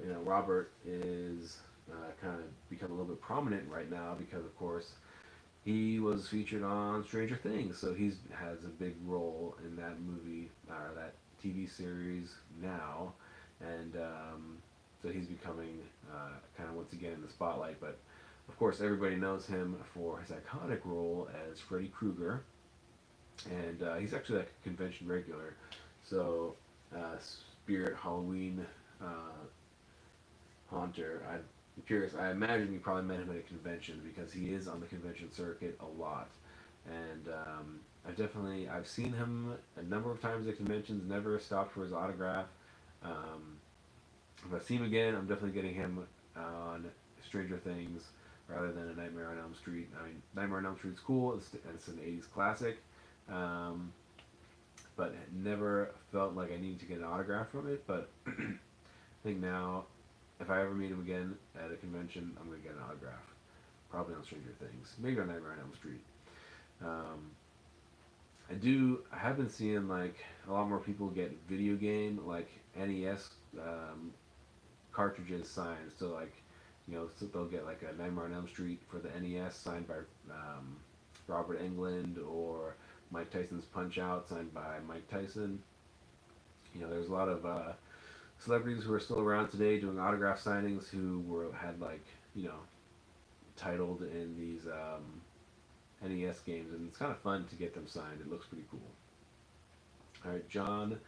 know, Robert is kind of become a little bit prominent right now because, of course, he was featured on Stranger Things, so he's has a big role in that movie or that TV series now, and so he's becoming kind of once again in the spotlight. But of course, everybody knows him for his iconic role as Freddy Krueger, and he's actually like a convention regular. So, Spirit Halloween Haunter. I'm curious. I imagine you probably met him at a convention because he is on the convention circuit a lot, and I've seen him a number of times at conventions. Never stopped for his autograph. Um, if I see him again, I'm definitely getting him on Stranger Things rather than A Nightmare on Elm Street. I mean, Nightmare on Elm Street's cool. It's an '80s classic, um, but never felt like I needed to get an autograph from it. But I think now, if I ever meet him again at a convention, I'm gonna get an autograph. Probably on Stranger Things, maybe on Nightmare on Elm Street. Um, I have been seeing like a lot more people get video game like NES cartridges signed. So like, you know, so they'll get like a Nightmare on Elm Street for the NES signed by Robert Englund, or Mike Tyson's Punch Out signed by Mike Tyson. You know, there's a lot of celebrities who are still around today doing autograph signings who had like, you know, titled in these NES games, and it's kind of fun to get them signed. It looks pretty cool. All right, John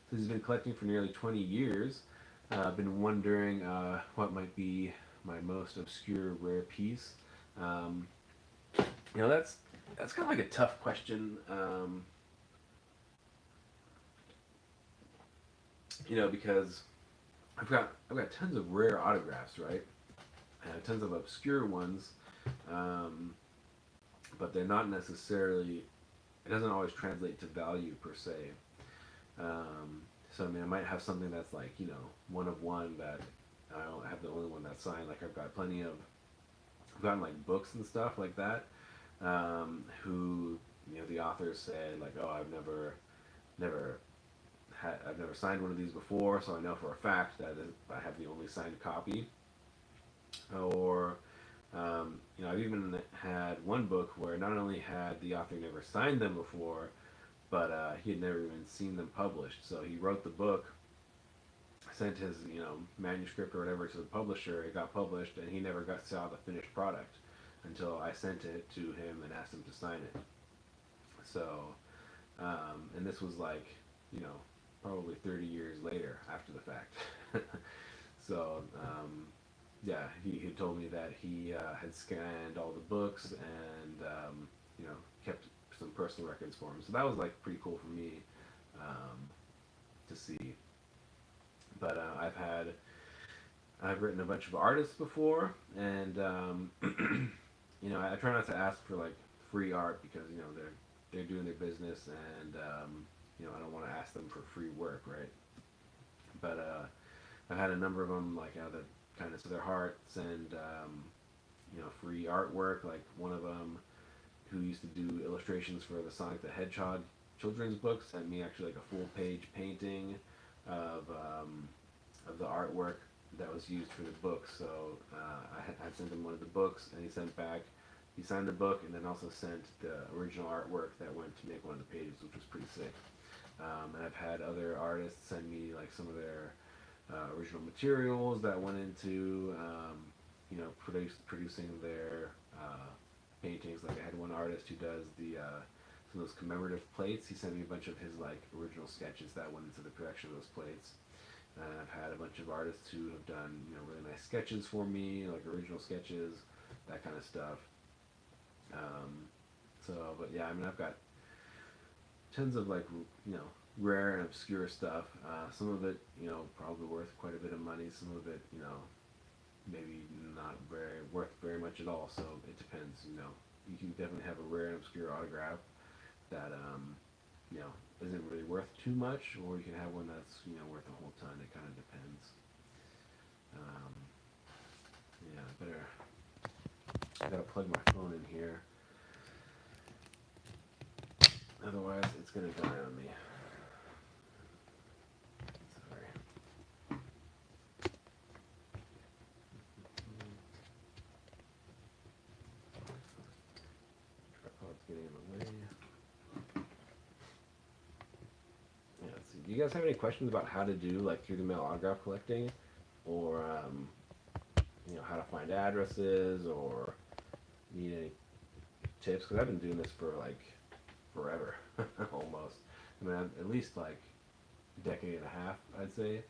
says he's been collecting for nearly 20 years. I've been wondering what might be my most obscure rare piece. Um, you know, that's kind of like a tough question. You know, because I've got tons of rare autographs, right? Tons of obscure ones, um, but they're not necessarily. It doesn't always translate to value per se. So I mean, I might have something that's like, you know, one of one that I don't have the only one that's signed. Like I've got plenty of, I've gotten like books and stuff like that. Who, you know, the authors said like, oh, never I've never signed one of these before, so I know for a fact that I have the only signed copy. Or, you know, I've even had one book where not only had the author never signed them before, but he had never even seen them published. So he wrote the book, sent his, you know, manuscript or whatever to the publisher. It got published, and he never saw the finished product until I sent it to him and asked him to sign it. So, and this was like, you know, probably 30 years later after the fact. So, yeah, he told me that he had scanned all the books and, you know, kept some personal records for him. So that was like pretty cool for me to see. But I've written a bunch of artists before, and you know, I try not to ask for like free art because, you know, they're doing their business, and you know, I don't want to ask them for free work, right? But I've had a number of them like out of the kindness of their hearts, and you know, free artwork. Like one of them who used to do illustrations for the Sonic the Hedgehog children's book sent me actually like a full page painting of the artwork that was used for the book. So I sent him one of the books, and he sent back. He signed the book, and then also sent the original artwork that went to make one of the pages, which was pretty sick. And I've had other artists send me like some of their original materials that went into producing their paintings. Like I had one artist who does the some of those commemorative plates. He sent me a bunch of his like original sketches that went into the production of those plates. I've had a bunch of artists who have done really nice sketches for me, like original sketches, that kind of stuff. But yeah, I mean, I've got tons of like rare and obscure stuff. Some of it probably worth quite a bit of money. Some of it maybe not very worth very much at all. So it depends. You can definitely have a rare and obscure autograph that isn't really worth too much, or you can have one that's worth a whole ton. It kind of depends. I gotta plug my phone in here. Otherwise, it's gonna die on me. Sorry. Tripod's getting in the way. Yeah, let's see. Do you guys have any questions about how to do like through the mail autograph collecting, or how to find addresses, or need any tips? Because I've been doing this for like forever, almost. I mean, at least like a decade and a half, I'd say.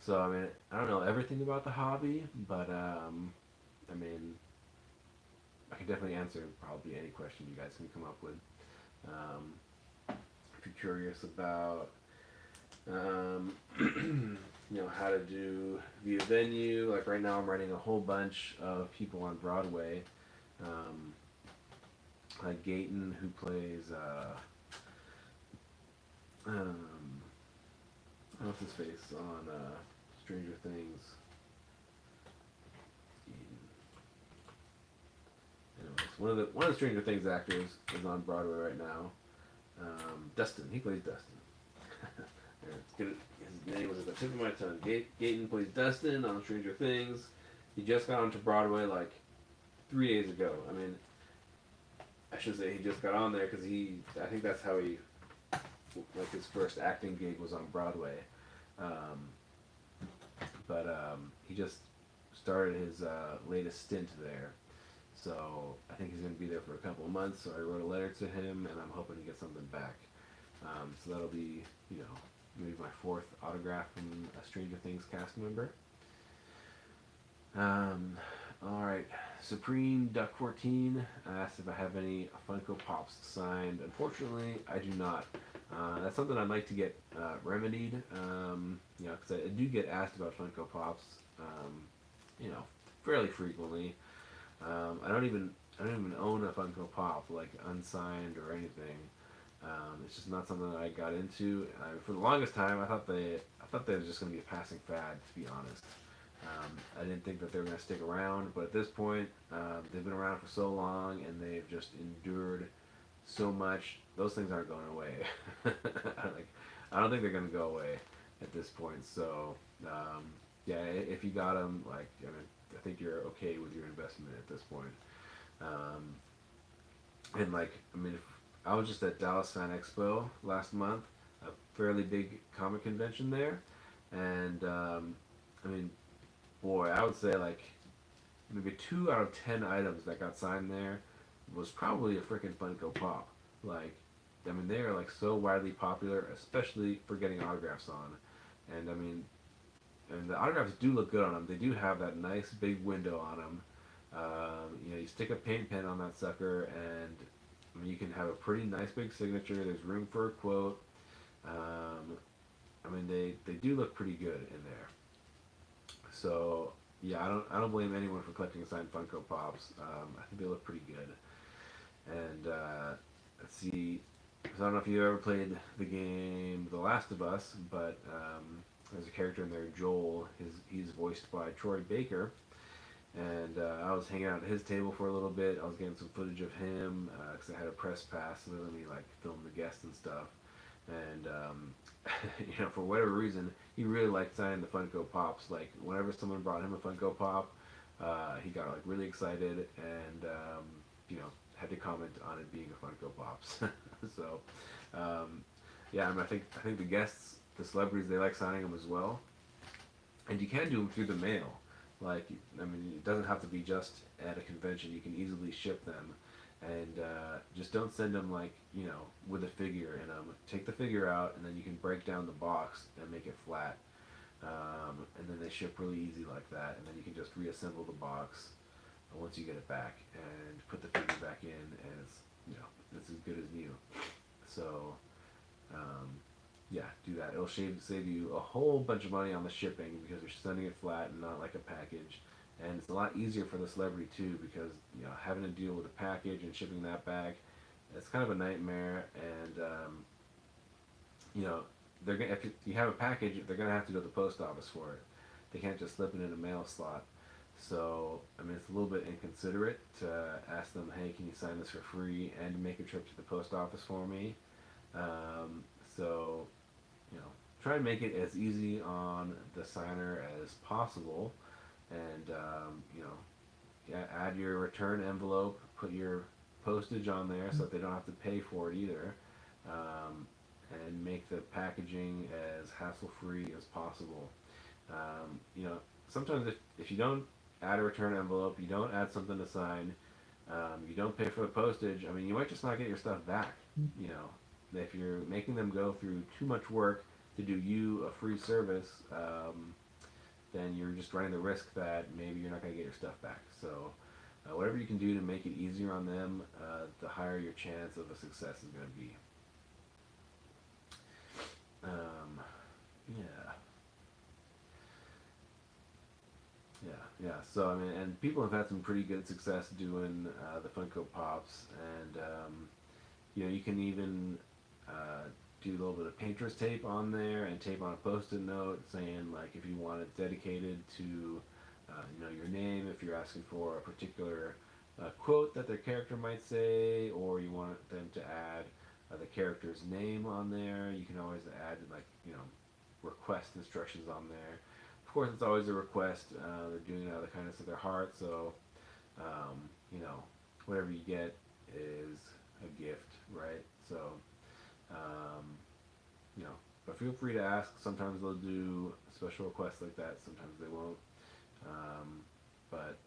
So I mean, I don't know everything about the hobby, but I mean, I can definitely answer probably any question you guys can come up with. If you're curious about how to do via venue. Like right now, I'm writing a whole bunch of people on Broadway. Like Gayton, who plays what's his face on Stranger Things. Anyways, one of the Stranger Things actors is on Broadway right now. Dustin, he plays Dustin. It's good. His name was at the tip of my tongue. Gayton plays Dustin on Stranger Things. He just got onto Broadway like 3 days ago. I mean, I should say he just got on there because I think that's how like his first acting gig was on Broadway. He just started his latest stint there. So I think he's going to be there for a couple of months. So I wrote a letter to him, and I'm hoping to get something back. So that'll be, maybe my fourth autograph from a Stranger Things cast member. All right, Supreme Duck 14 asked if I have any Funko Pops signed. Unfortunately, I do not. That's something I'd like to get remedied. Because I do get asked about Funko Pops, fairly frequently. I don't even own a Funko Pop, like unsigned or anything. It's just not something that I got into. For the longest time, I thought they were just going to be a passing fad, to be honest. I didn't think that they were going to stick around, but at this point, they've been around for so long, and they've just endured so much. Those things aren't going away. I don't think they're going to go away at this point. So, if you got them, I think you're okay with your investment at this point. I was just at Dallas Fan Expo last month, a fairly big comic convention there, and I would say like maybe 2 out of 10 items that got signed there was probably a freaking Funko Pop. They are like so widely popular, especially for getting autographs on, and the autographs do look good on them. They do have that nice big window on them. You stick a paint pen on that sucker, and you can have a pretty nice big signature. There's room for a quote. They do look pretty good in there. So yeah, I don't blame anyone for collecting signed Funko Pops. I think they look pretty good. And let's see. So I don't know if you ever played the game The Last of Us, but there's a character in there, Joel. He's voiced by Troy Baker, And I was hanging out at his table for a little bit. I was getting some footage of him because I had a press pass, so they let me like film the guests and stuff. And for whatever reason, he really liked signing the Funko Pops. Like whenever someone brought him a Funko Pop, he got like really excited and had to comment on it being a Funko Pops. So yeah, I think the guests, the celebrities, they like signing them as well. And you can do them through the mail. Like, I mean, it doesn't have to be just at a convention. You can easily ship them, and just don't send them like with a figure in them. Take the figure out, and then you can break down the box and make it flat, and then they ship really easy like that. And then you can just reassemble the box once you get it back and put the figure back in, and it's as good as new. So um, yeah, do that. It'll save you a whole bunch of money on the shipping because you're sending it flat and not like a package. And it's a lot easier for the celebrity too because having to deal with a package and shipping that back, it's kind of a nightmare. And you know, they're gonna, if you have a package, they're gonna have to go to the post office for it. They can't just slip it in a mail slot. So I mean, it's a little bit inconsiderate to ask them, hey, can you sign this for free and make a trip to the post office for me? So try and make it as easy on the signer as possible, and add your return envelope, put your postage on there so that they don't have to pay for it either, um, and make the packaging as hassle-free as possible. Sometimes if you don't add a return envelope, you don't add something to sign, you don't pay for the postage, I mean, you might just not get your stuff back. You know, if you're making them go through too much work to do you a free service, then you're just running the risk that maybe you're not going to get your stuff back. So, whatever you can do to make it easier on them, the higher your chance of a success is going to be. Yeah. Yeah. So I mean, and people have had some pretty good success doing the Funko Pops, and you can even do a little bit of painter's tape on there and tape on a post-it note saying like if you want it dedicated to your name, if you're asking for a particular quote that their character might say, or you want them to add the character's name on there, you can always add like request instructions on there. Of course, it's always a request. They're doing it out of the kindness of their heart, so um, you know whatever you get is a gift, right? So um, you know, but feel free to ask. Sometimes they'll do special requests like that. Sometimes they won't. Um, but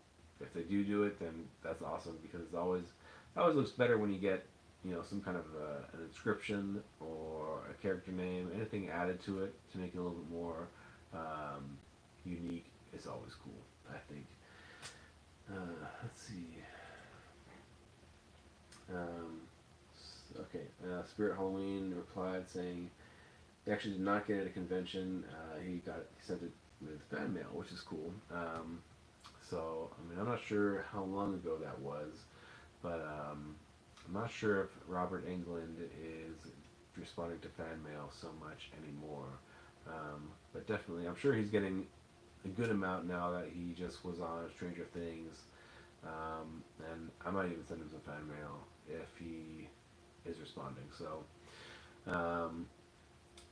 if they do it, then that's awesome because it always looks better when you get some kind of an inscription or a character name, anything added to it to make it a little bit more unique. Is always cool, I think. Let's see. Um, okay, Spirit Halloween replied saying he actually did not get it at a convention. He sent it with fan mail, which is cool. So I mean, I'm not sure how long ago that was, but I'm not sure if Robert Englund is responding to fan mail so much anymore. But definitely, I'm sure he's getting a good amount now that he just was on Stranger Things. And I might even send him some fan mail if he is responding. So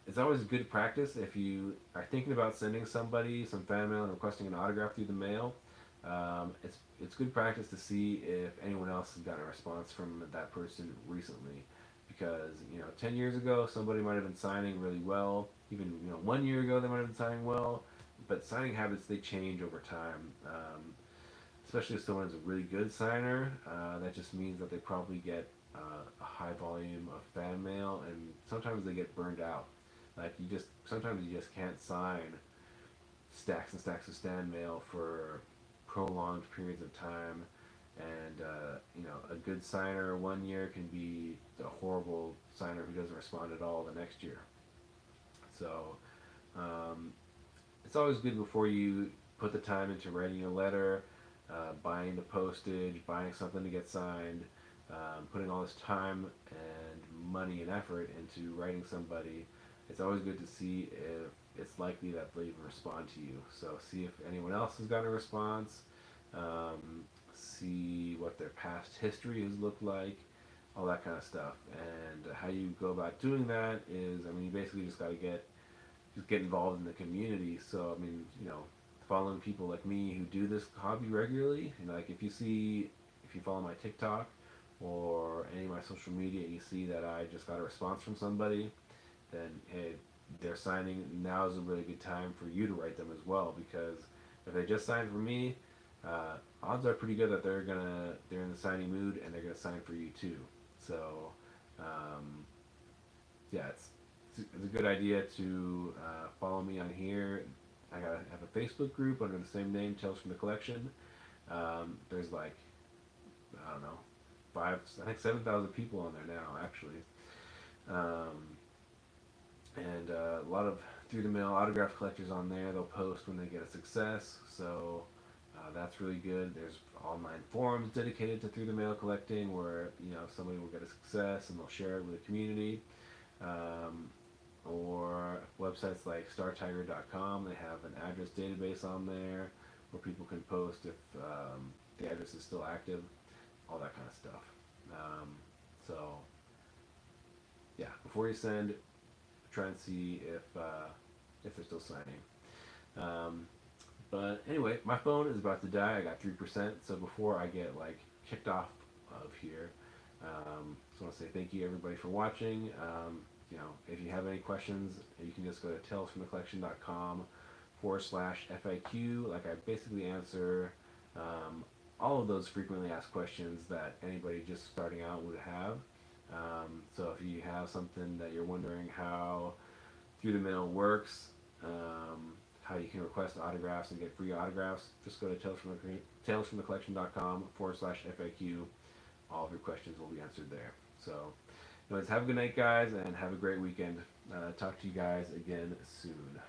it's always good practice if you are thinking about sending somebody some fan mail and requesting an autograph through the mail. It's good practice to see if anyone else has gotten a response from that person recently, because 10 years ago somebody might have been signing really well. Even 1 year ago they might have been signing well, but signing habits, they change over time. Especially if someone's a really good signer, that just means that they probably get a high volume of fan mail, and sometimes they get burned out. Like sometimes you just can't sign stacks and stacks of stand mail for prolonged periods of time, and a good signer 1 year can be a horrible signer who doesn't respond at all the next year. So it's always good before you put the time into writing a letter, buying the postage, buying something to get signed, putting all this time and money and effort into writing somebody. It's always good to see if it's likely that they'll even respond to you. So see if anyone else has gotten a response. see what their past history has looked like, all that kind of stuff. And how you go about doing that is, I mean, you basically just got to get involved in the community. So I mean, following people like me who do this hobby regularly, like if you follow my TikTok or any of my social media, and you see that I just got a response from somebody, then hey, they're signing. Now is a really good time for you to write them as well, because if they just signed for me, odds are pretty good that they're in the signing mood and they're gonna sign for you too. So yeah, it's a good idea to follow me on here. Have a Facebook group under the same name, Tales from the Collection. There's like, I don't know, I think 7,000 people on there now actually. Um, and a lot of through the mail autograph collectors on there. They'll post when they get a success, so that's really good. There's online forums dedicated to through the mail collecting, where somebody will get a success and they'll share it with the community. Um, or websites like StarTiger.com, they have an address database on there where people can post if the address is still active, all that kind of stuff. So yeah, before you send, try and see if they're still signing. Um, but anyway, my phone is about to die. I got 3%. So before I get like kicked off of here, just want to say thank you everybody for watching. If you have any questions, you can just go to talesfromthecollection.com/FAQ. Like I basically answer all of those frequently asked questions that anybody just starting out would have. So if you have something that you're wondering how through the mail works, how you can request autographs and get free autographs, just go to talesfromthecollection.com/FAQ. All of your questions will be answered there. So, anyways, have a good night, guys, and have a great weekend. Talk to you guys again soon.